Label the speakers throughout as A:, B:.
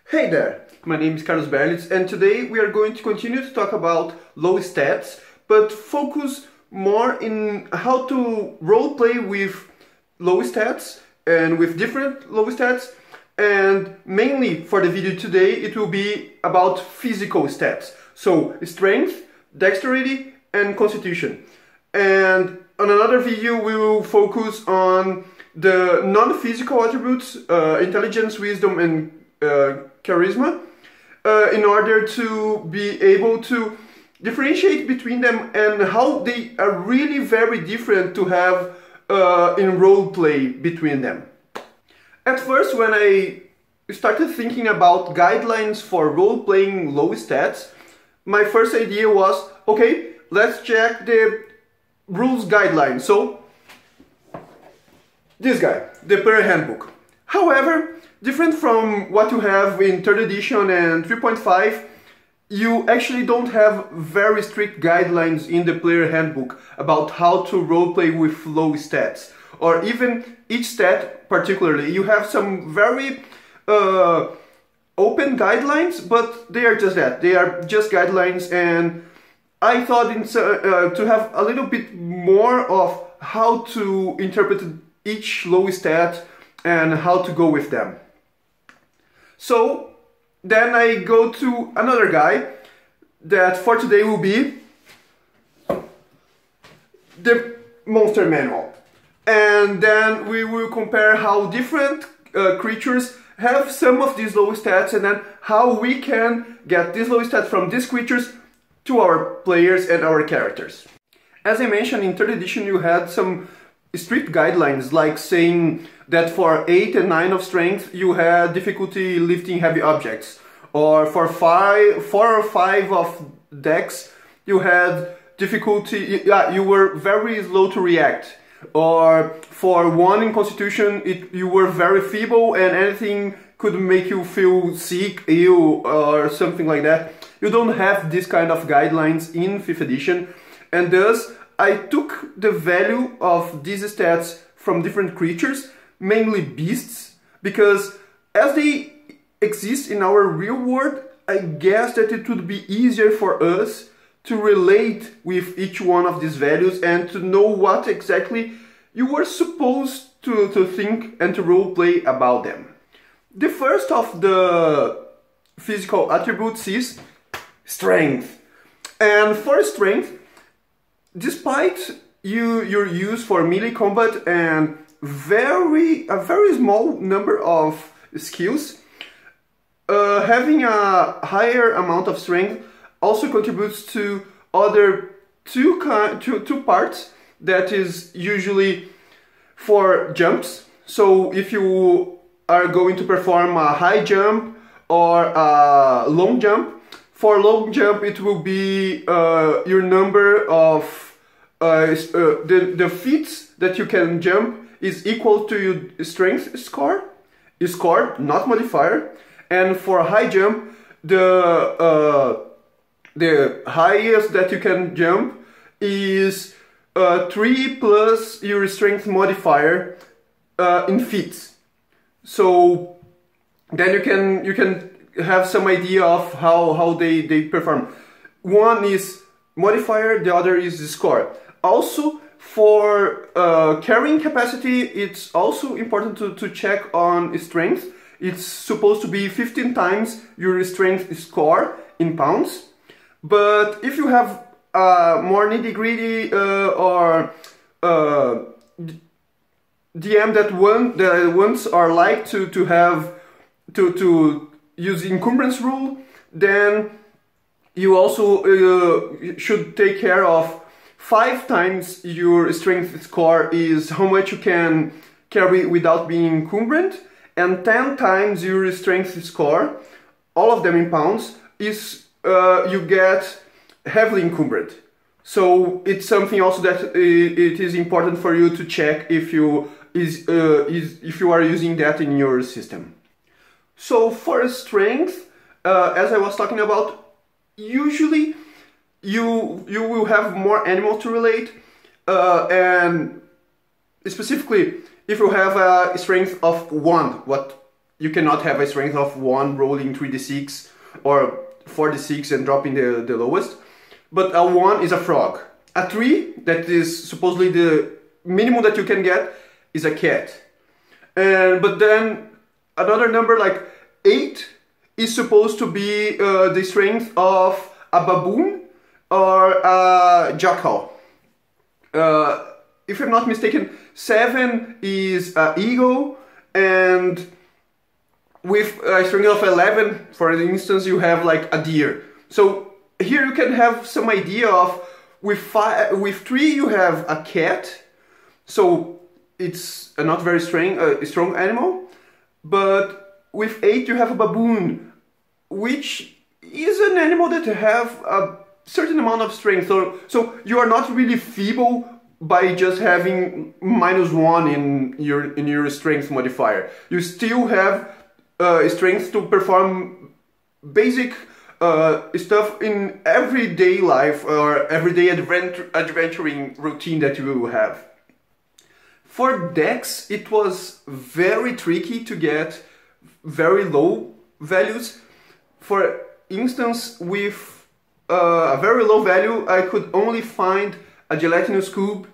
A: Hey there, my name is Carlos Berlitz and today we are going to continue to talk about low stats, but focus more in how to roleplay with low stats and with different low stats, and mainly for the video today it will be about physical stats, so strength, dexterity and constitution. And on another video we will focus on the non-physical attributes, intelligence, wisdom and charisma, in order to be able to differentiate between them and how they are really very different to have in roleplay between them. At first, when I started thinking about guidelines for role-playing low stats, my first idea was, okay, let's check the rules guideline. So, this guy, the player handbook. However, different from what you have in 3rd edition and 3.5, you actually don't have very strict guidelines in the player handbook about how to roleplay with low stats, or even each stat particularly. You have some very open guidelines, but they are just that. They are just guidelines, and I thought to have a little bit more of how to interpret each low stat and how to go with them. So then I go to another guy that for today will be the monster manual, and then we will compare how different creatures have some of these low stats, and then how we can get these low stats from these creatures to our players and our characters. As I mentioned, in 3rd edition you had some strict guidelines, like saying that for 8 and 9 of strength you had difficulty lifting heavy objects, or for 4 or 5 of dex you had difficulty, you were very slow to react, or for 1 in constitution you were very feeble and anything could make you feel sick, ill or something like that. You don't have this kind of guidelines in 5th edition, and thus I took the value of these stats from different creatures, mainly beasts, because as they exist in our real world, I guess that it would be easier for us to relate with each one of these values and to know what exactly you were supposed to think and to roleplay about them. The first of the physical attributes is strength. And for strength, despite your use for melee combat and a very small number of skills, having a higher amount of strength also contributes to other two parts that is usually for jumps. So if you are going to perform a high jump or a long jump, for long jump it will be your number of the feet that you can jump is equal to your strength score, not modifier. And for a high jump, the highest that you can jump is 3 plus your strength modifier in feet. So then you can have some idea of how they perform. One is modifier, the other is the score. Also, for carrying capacity, it's also important to check on strength. It's supposed to be 15 times your strength score in pounds. But if you have more nitty-gritty or DM that ones are like to have to use the encumbrance rule, then you also should take care of 5 times your strength score is how much you can carry without being encumbrant, and 10 times your strength score, all of them in pounds, is you get heavily encumbered. So it's something also that it is important for you to check if you are using that in your system. So for strength, as I was talking about, usually you will have more animals to relate, and specifically if you have a strength of 1, what you cannot have a strength of 1 rolling 3d6 or 4d6 and dropping the lowest. But a 1 is a frog. A 3, that is supposedly the minimum that you can get, is a cat. But then another number like 8 is supposed to be the strength of a baboon or a jackal. If I'm not mistaken, 7 is an eagle, and with a strength of 11, for instance, you have like a deer. So here you can have some idea of with 3 you have a cat, so it's a not very strong animal, but with 8 you have a baboon, which is an animal that have a certain amount of strength. So you are not really feeble by just having -1 in your strength modifier. You still have strength to perform basic stuff in everyday life or everyday adventuring routine that you will have. For Dex, it was very tricky to get very low values. For instance, with a very low value, I could only find a gelatinous cube,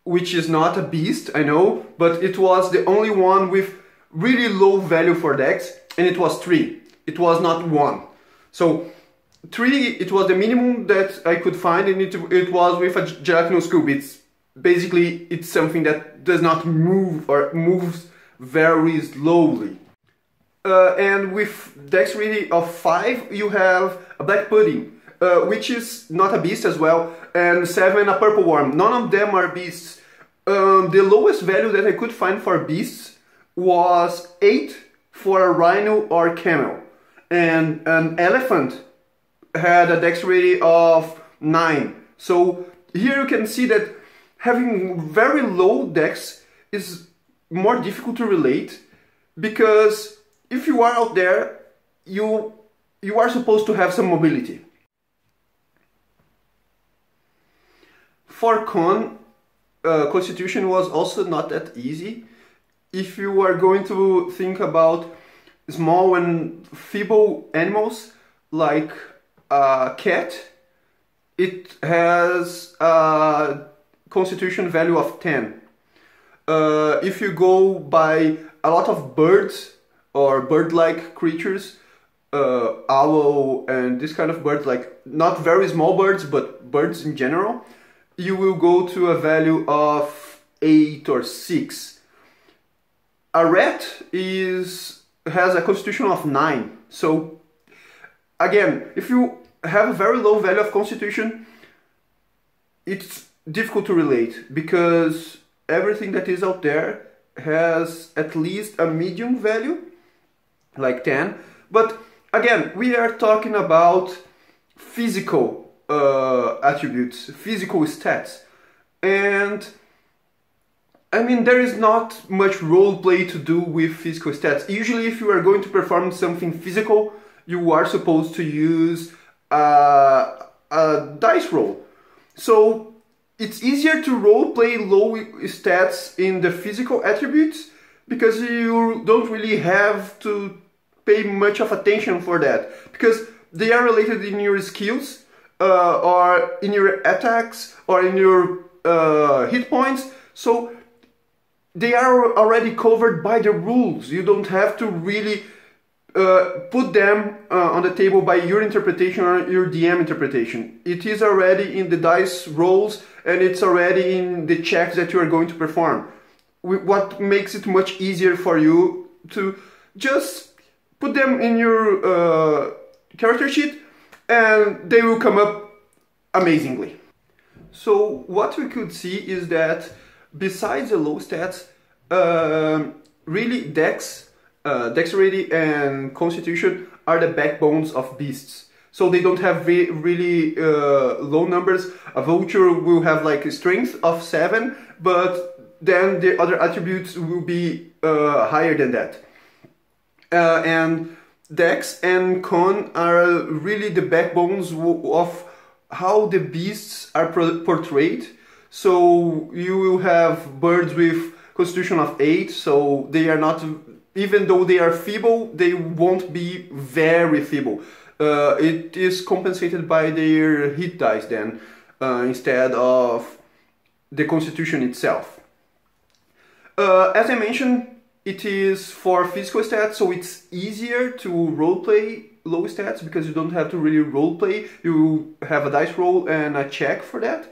A: which is not a beast, I know, but it was the only one with really low value for Dex, and it was 3. It was not 1. So 3, it was the minimum that I could find, and it was with a gelatinous cube. It's something that does not move or moves very slowly. And with dexterity of 5, you have a black pudding, which is not a beast as well, and 7, a purple worm. None of them are beasts. The lowest value that I could find for beasts was 8 for a rhino or camel, and an elephant had a dexterity of 9. So here you can see that having very low dex is more difficult to relate, because if you are out there, you are supposed to have some mobility. For Constitution was also not that easy. If you are going to think about small and feeble animals like a cat, it has a Constitution value of 10. If you go by a lot of birds or bird-like creatures, owl and this kind of birds, like not very small birds but birds in general, you will go to a value of 8 or 6. A rat has a Constitution of 9. So again, if you have a very low value of Constitution, it's difficult to relate, because everything that is out there has at least a medium value, like 10. But again, we are talking about physical attributes, physical stats, and I mean, there is not much role play to do with physical stats. Usually if you are going to perform something physical, you are supposed to use a dice roll. So it's easier to role play low stats in the physical attributes, because you don't really have to pay much of attention for that, because they are related in your skills, or in your attacks, or in your hit points. So they are already covered by the rules. You don't have to really put them on the table by your interpretation or your DM interpretation. It is already in the dice rolls, and it's already in the checks that you are going to perform. What makes it much easier for you to just put them in your character sheet, and they will come up amazingly. So what we could see is that besides the low stats, really dexterity and constitution are the backbones of beasts. So they don't have really low numbers. A vulture will have like a strength of 7, but then the other attributes will be higher than that. And Dex and Con are really the backbones of how the beasts are portrayed. So you will have birds with Constitution of 8, so they are not even though they are feeble, they won't be very feeble. It is compensated by their hit dice then, instead of the constitution itself. As I mentioned, it is for physical stats, so it's easier to roleplay low stats because you don't have to really roleplay. You have a dice roll and a check for that.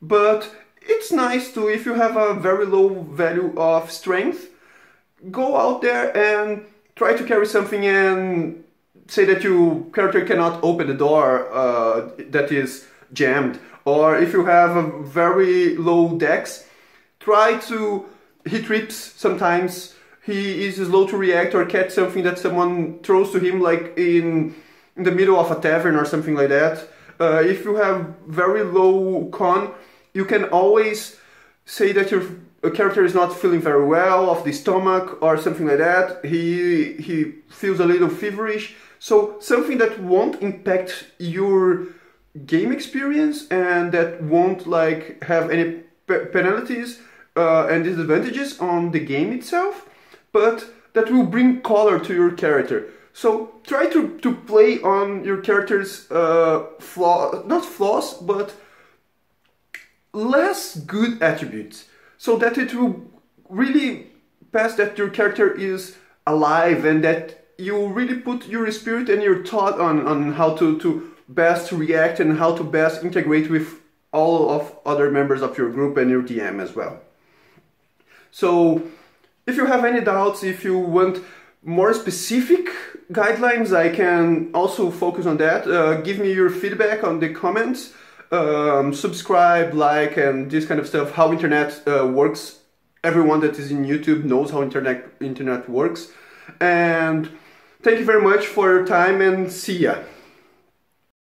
A: But it's nice to, if you have a very low value of strength, go out there and try to carry something and say that your character cannot open the door that is jammed. Or if you have a very low dex, try to, he trips sometimes, he is slow to react or catch something that someone throws to him, like in the middle of a tavern or something like that. If you have very low con, you can always say that your character is not feeling very well of the stomach or something like that. He feels a little feverish. So something that won't impact your game experience and that won't like have any penalties and disadvantages on the game itself, but that will bring color to your character. So try to play on your character's not flaws, but less good attributes, so that it will really pass that your character is alive and that you really put your spirit and your thought on how to best react and how to best integrate with all of other members of your group and your DM as well. So if you have any doubts, if you want more specific guidelines, I can also focus on that. Give me your feedback on the comments. Subscribe, like, and this kind of stuff, how internet works. Everyone that is in YouTube knows how internet works. And thank you very much for your time, and see ya.